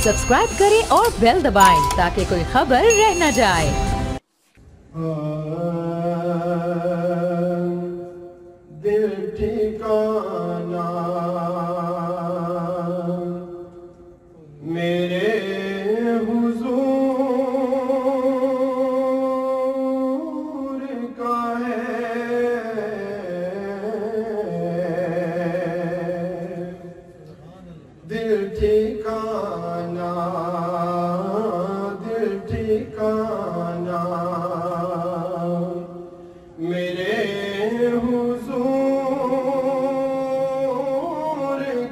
Subscribe کریں اور بیل دبائیں تاکہ کوئی خبر رہ نہ جائے۔ دل ٹھکانا میرے حضور کا ہے، دل ٹھکانا دل ٹھکانا میرے حضور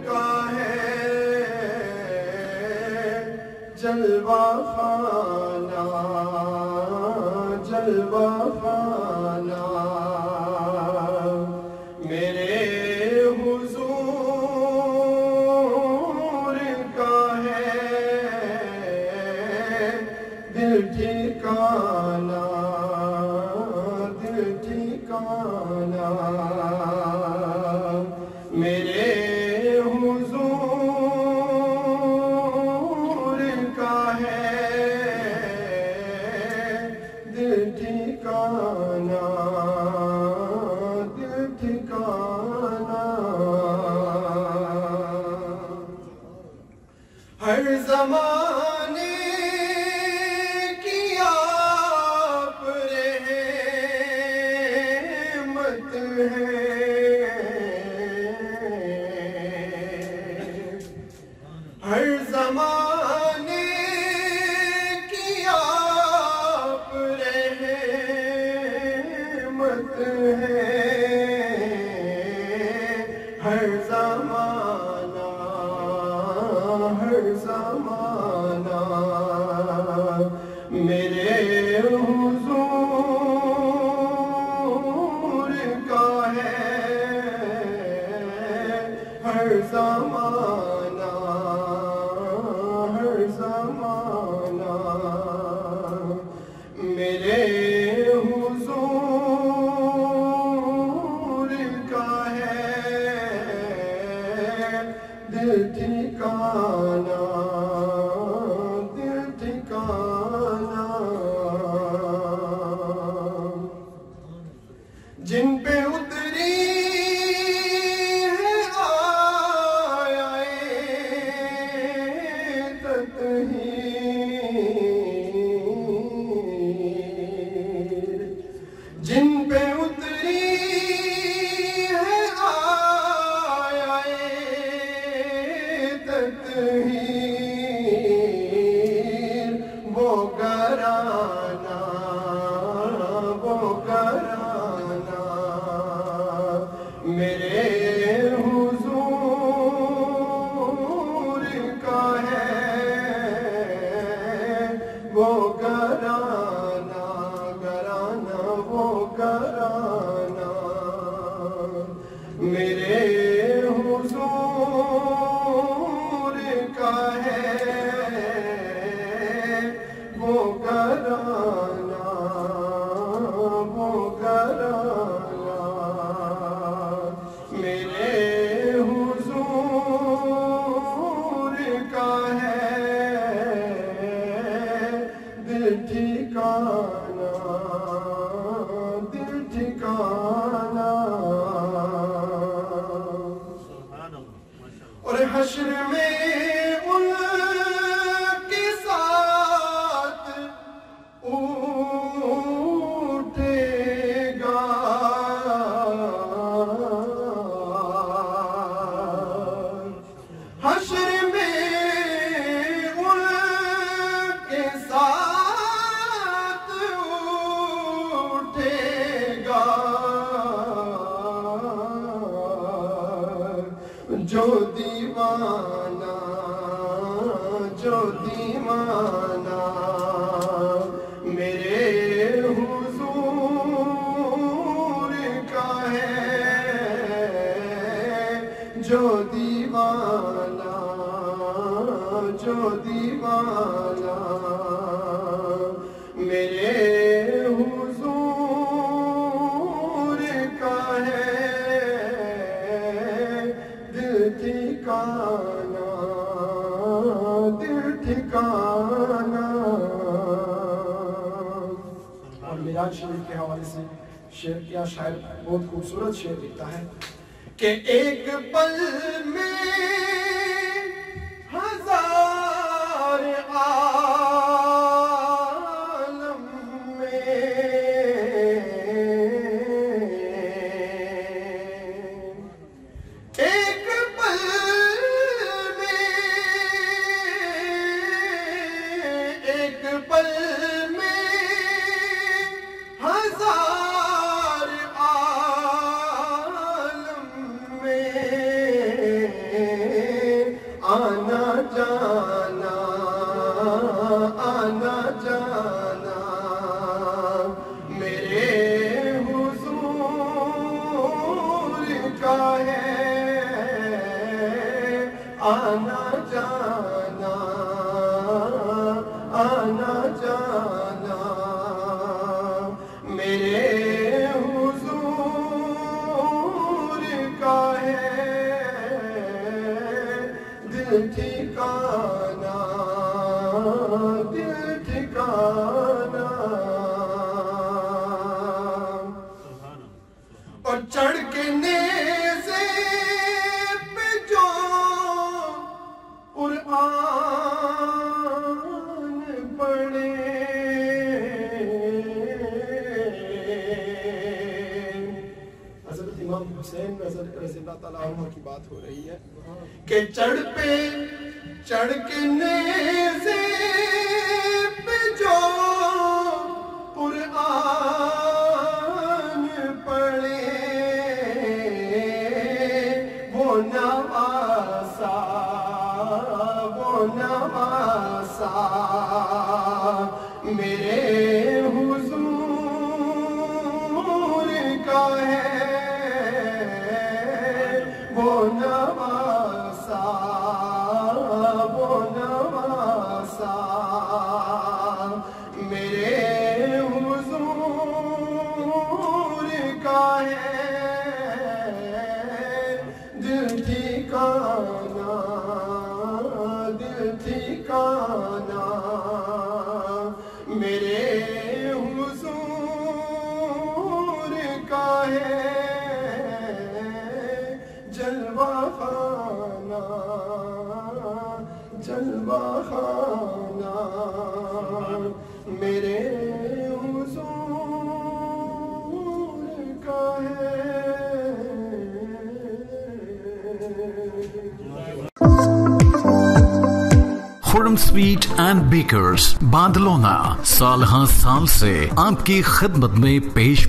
کا ہے، جلوہ خانہ جلوہ خانہ میرے حضور کا ہے، دل ٹھکانا دل ٹھکانا میرے حضور کا ہے، دل ٹھکانا دل ٹھکانا ہر زمانے کی آپ رحمت ہے، ہر زمانے کی آپ رحمت ہے، ہر زمانہ ہر زمانہ میرے حضور کا ہے، ہر زمانہ ہر زمانہ میرے حضور کا ہے، دل ٹھکانا دل ٹھکانا جن پہ اتری ہے آیے تطہیر، جن پہ اتری ہے آیے تطہیر، وہ گرانا میرے حضور کا ہے، وہ گرانا گرانا وہ گرانا میرے حضور کا ہے، وہ گرانا وہ گرانا میرے حضور کا ہے، دل ٹھکانا دل ٹھکانا اور حشر میں ان کے ساتھ اٹھے گا، حشر میں ان کے ساتھ اٹھے گا، جو دیوانہ میرے حضور کا ہے، جو دیوانہ میرے حضور کا ہے، دل ٹھکانا دل ٹھکانہ. اور معراج شریف کے حوالے سے شعر کیا شاعر بہت خوبصورت شعر لکھتا ہے کہ ایک پل میں ہزار عالم میں ایک پل میں ایک پل میں ہزار عالم میں آنا جانا آنا جانا میرے حضور کا ہے آنا جانا آنا جانا میرے حضور کا ہے دل ٹھکانہ دل ٹھکانہ. اور چڑھ کے نیزے پہ جو قرآن پڑھے حضرت امام حسین رضی اللہ تعالیٰ عنہ کی بات ہو رہی ہے کہ چڑھ کے نیزے پہ جو قرآن پڑھے وہ نواسا میرے حضور کا ہے وہ نواسا میرے حضور کا ہے دل ٹھکانہ دل ٹھکانہ میرے حضور کا ہے جلوہ خانہ جلوہ خانہ میرے حضور کا ہے. خرم سویٹ اینڈ بیکرز باندلونا سال ہاں سال سے آپ کی خدمت میں پیش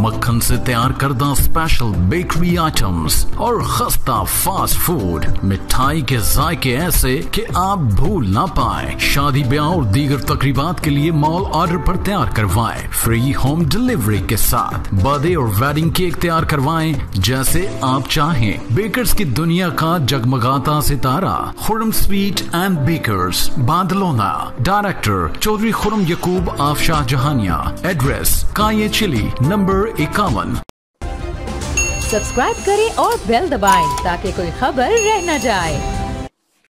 مکھن سے تیار کردہ اسپیشل بیکری آئٹمز اور خستہ فاسٹ فوڈ مٹھائی کے ذائقے ایسے کہ آپ بھول نہ پائیں. شادی بیاہ اور دیگر تقریبات کے لیے مال آرڈر پر تیار کروائیں. فری ہوم ڈلیوری کے ساتھ برتھ ڈے اور ویڈنگ کیک تیار کروائیں جیسے آپ چاہیں. بیکرز کی دنیا کا جگمگاتا ستارہ خرم سویٹ اینڈ بیکرز باندلونا. ڈائریکٹر چودھری خرم یعقوب آفشاہ جہانیہ. ایڈریس کائے چلی نمبر 51. سبسکرائب کریں اور بیل دبائیں تاکہ کوئی خبر رہ نہ جائے.